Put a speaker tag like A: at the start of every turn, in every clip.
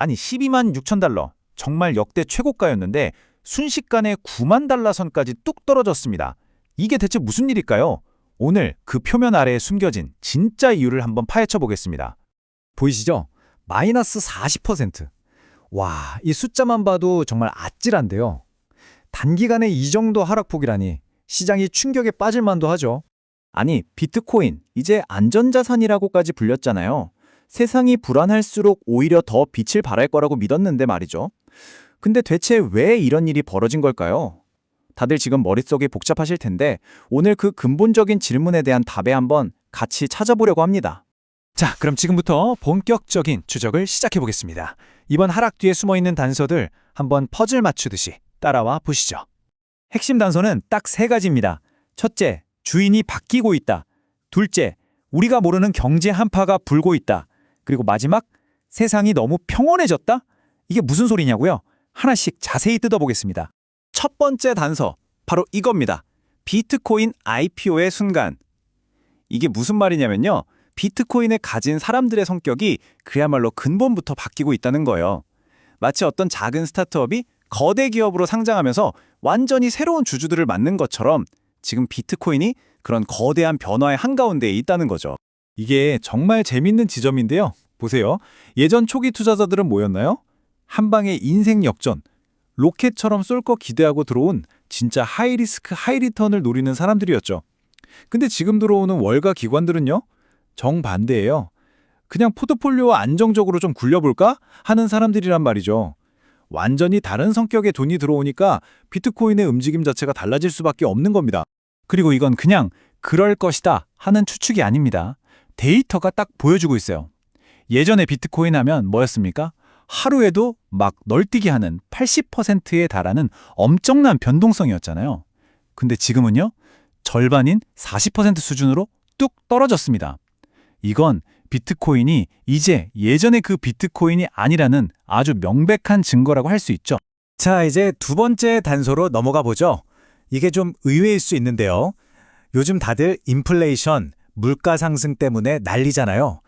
A: 아니 12만 6천 달러. 정말 역대 최고가였는데 순식간에 9만 달러 선까지 뚝 떨어졌습니다. 이게 대체 무슨 일일까요? 오늘 그 표면 아래에 숨겨진 진짜 이유를 한번 파헤쳐 보겠습니다.
B: 보이시죠? 마이너스 40%. 와, 이 숫자만 봐도 정말 아찔한데요. 단기간에 이 정도 하락폭이라니 시장이 충격에 빠질 만도 하죠.
A: 아니, 비트코인, 이제 안전자산이라고까지 불렸잖아요. 세상이 불안할수록 오히려 더 빛을 발할 거라고 믿었는데 말이죠. 근데 대체 왜 이런 일이 벌어진 걸까요? 다들 지금 머릿속이 복잡하실 텐데 오늘 그 근본적인 질문에 대한 답에 한번 같이 찾아보려고 합니다.
B: 자, 그럼 지금부터 본격적인 추적을 시작해 보겠습니다. 이번 하락 뒤에 숨어있는 단서들 한번 퍼즐 맞추듯이 따라와 보시죠. 핵심 단서는 딱 세 가지입니다. 첫째, 주인이 바뀌고 있다. 둘째, 우리가 모르는 경제 한파가 불고 있다. 그리고 마지막, 세상이 너무 평온해졌다? 이게 무슨 소리냐고요? 하나씩 자세히 뜯어보겠습니다.
A: 첫 번째 단서, 바로 이겁니다. 비트코인 IPO의 순간. 이게 무슨 말이냐면요. 비트코인을 가진 사람들의 성격이 그야말로 근본부터 바뀌고 있다는 거예요. 마치 어떤 작은 스타트업이 거대 기업으로 상장하면서 완전히 새로운 주주들을 맡는 것처럼 지금 비트코인이 그런 거대한 변화의 한가운데에 있다는 거죠. 이게 정말 재밌는 지점인데요. 보세요. 예전 초기 투자자들은 뭐였나요? 한 방에 인생 역전, 로켓처럼 쏠 거 기대하고 들어온 진짜 하이리스크 하이리턴을 노리는 사람들이었죠. 근데 지금 들어오는 월가 기관들은요? 정반대예요. 그냥 포트폴리오 안정적으로 좀 굴려볼까? 하는 사람들이란 말이죠. 완전히 다른 성격의 돈이 들어오니까 비트코인의 움직임 자체가 달라질 수밖에 없는 겁니다. 그리고 이건 그냥 그럴 것이다 하는 추측이 아닙니다. 데이터가 딱 보여주고 있어요. 예전에 비트코인 하면 뭐였습니까? 하루에도 막 널뛰기 하는 80%에 달하는 엄청난 변동성이었잖아요. 근데 지금은요? 절반인 40% 수준으로 뚝 떨어졌습니다. 이건 비트코인이 이제 예전의 그 비트코인이 아니라는 아주 명백한 증거라고 할 수 있죠.
B: 자, 이제 두 번째 단서로 넘어가 보죠. 이게 좀 의외일 수 있는데요. 요즘 다들 인플레이션, 물가 상승 때문에 난리잖아요.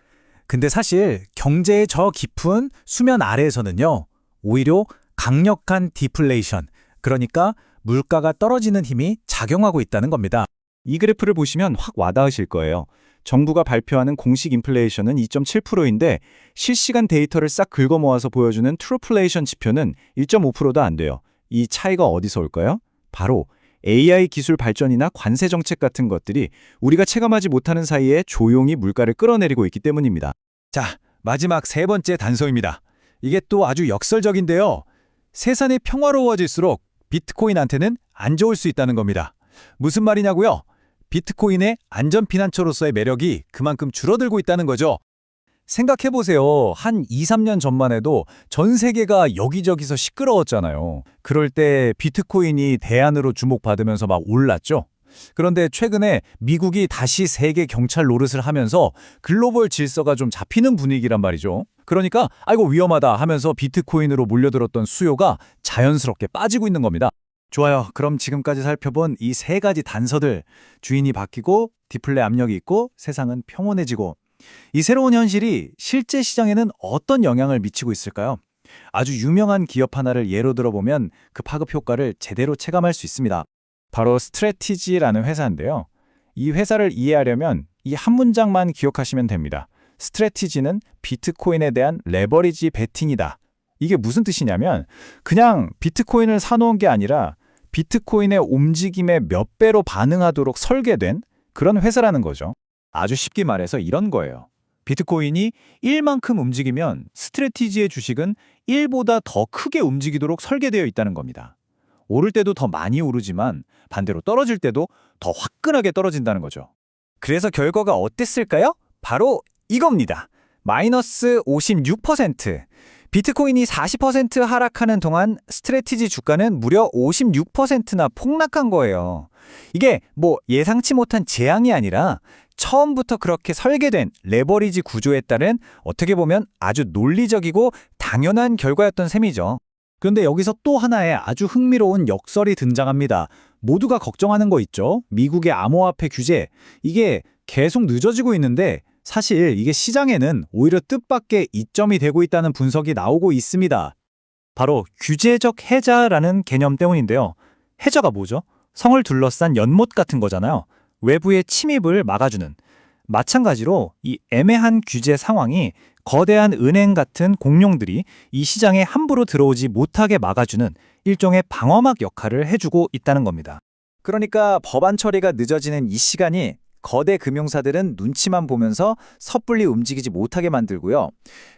B: 근데 사실 경제의 저 깊은 수면 아래에서는요. 오히려 강력한 디플레이션, 그러니까 물가가 떨어지는 힘이 작용하고 있다는 겁니다.
A: 이 그래프를 보시면 확 와닿으실 거예요. 정부가 발표하는 공식 인플레이션은 2.7%인데 실시간 데이터를 싹 긁어 모아서 보여주는 트루플레이션 지표는 1.5%도 안 돼요. 이 차이가 어디서 올까요? 바로 AI 기술 발전이나 관세 정책 같은 것들이 우리가 체감하지 못하는 사이에 조용히 물가를 끌어내리고 있기 때문입니다.
B: 자, 마지막 세 번째 단서입니다. 이게 또 아주 역설적인데요. 세상이 평화로워질수록 비트코인한테는 안 좋을 수 있다는 겁니다. 무슨 말이냐고요? 비트코인의 안전피난처로서의 매력이 그만큼 줄어들고 있다는 거죠. 생각해보세요. 한 2, 3년 전만 해도 전 세계가 여기저기서 시끄러웠잖아요. 그럴 때 비트코인이 대안으로 주목받으면서 막 올랐죠. 그런데 최근에 미국이 다시 세계 경찰 노릇을 하면서 글로벌 질서가 좀 잡히는 분위기란 말이죠. 그러니까 아이고 위험하다 하면서 비트코인으로 몰려들었던 수요가 자연스럽게 빠지고 있는 겁니다. 좋아요. 그럼 지금까지 살펴본 이 세 가지 단서들, 주인이 바뀌고 디플레 압력이 있고 세상은 평온해지고, 이 새로운 현실이 실제 시장에는 어떤 영향을 미치고 있을까요? 아주 유명한 기업 하나를 예로 들어보면 그 파급 효과를 제대로 체감할 수 있습니다. 바로 스트래티지라는 회사인데요. 이 회사를 이해하려면 이 한 문장만 기억하시면 됩니다. 스트래티지는 비트코인에 대한 레버리지 베팅이다. 이게 무슨 뜻이냐면 그냥 비트코인을 사놓은 게 아니라 비트코인의 움직임에 몇 배로 반응하도록 설계된 그런 회사라는 거죠. 아주 쉽게 말해서 이런 거예요. 비트코인이 1만큼 움직이면 스트래티지의 주식은 1보다 더 크게 움직이도록 설계되어 있다는 겁니다. 오를 때도 더 많이 오르지만 반대로 떨어질 때도 더 화끈하게 떨어진다는 거죠. 그래서 결과가 어땠을까요? 바로 이겁니다. 마이너스 56%. 비트코인이 40% 하락하는 동안 스트래티지 주가는 무려 56%나 폭락한 거예요. 이게 뭐 예상치 못한 재앙이 아니라 처음부터 그렇게 설계된 레버리지 구조에 따른 어떻게 보면 아주 논리적이고 당연한 결과였던 셈이죠. 그런데 여기서 또 하나의 아주 흥미로운 역설이 등장합니다. 모두가 걱정하는 거 있죠? 미국의 암호화폐 규제. 이게 계속 늦어지고 있는데
A: 사실 이게 시장에는 오히려 뜻밖의 이점이 되고 있다는 분석이 나오고 있습니다. 바로 규제적 해자라는 개념 때문인데요. 해자가 뭐죠? 성을 둘러싼 연못 같은 거잖아요. 외부의 침입을 막아주는. 마찬가지로 이 애매한 규제 상황이 거대한 은행 같은 공룡들이 이 시장에 함부로 들어오지 못하게 막아주는 일종의 방어막 역할을 해주고 있다는 겁니다. 그러니까 법안 처리가 늦어지는 이 시간이 거대 금융사들은 눈치만 보면서 섣불리 움직이지 못하게 만들고요.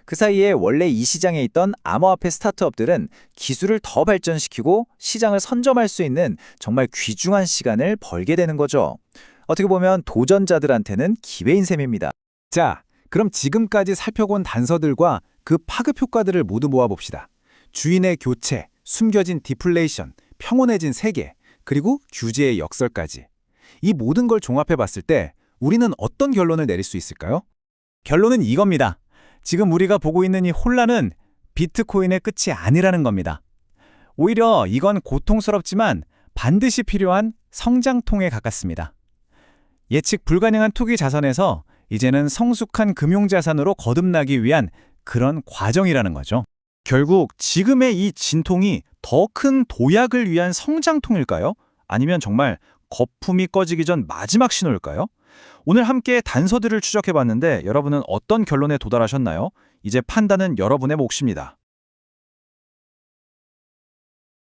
A: 그 사이에 원래 이 시장에 있던 암호화폐 스타트업들은 기술을 더 발전시키고 시장을 선점할 수 있는 정말 귀중한 시간을 벌게 되는 거죠. 어떻게 보면 도전자들한테는 기회인 셈입니다. 자, 그럼 지금까지 살펴본 단서들과 그 파급 효과들을 모두 모아봅시다. 주인의 교체, 숨겨진 디플레이션, 평온해진 세계, 그리고 규제의 역설까지. 이 모든 걸 종합해봤을 때 우리는 어떤 결론을 내릴 수 있을까요? 결론은 이겁니다. 지금 우리가 보고 있는 이 혼란은 비트코인의 끝이 아니라는 겁니다. 오히려 이건 고통스럽지만 반드시 필요한 성장통에 가깝습니다. 예측 불가능한 투기 자산에서 이제는 성숙한 금융자산으로 거듭나기 위한 그런 과정이라는 거죠. 결국 지금의 이 진통이 더 큰 도약을 위한 성장통일까요? 아니면 정말 거품이 꺼지기 전 마지막 신호일까요? 오늘 함께 단서들을 추적해봤는데 여러분은 어떤 결론에 도달하셨나요? 이제 판단은 여러분의 몫입니다.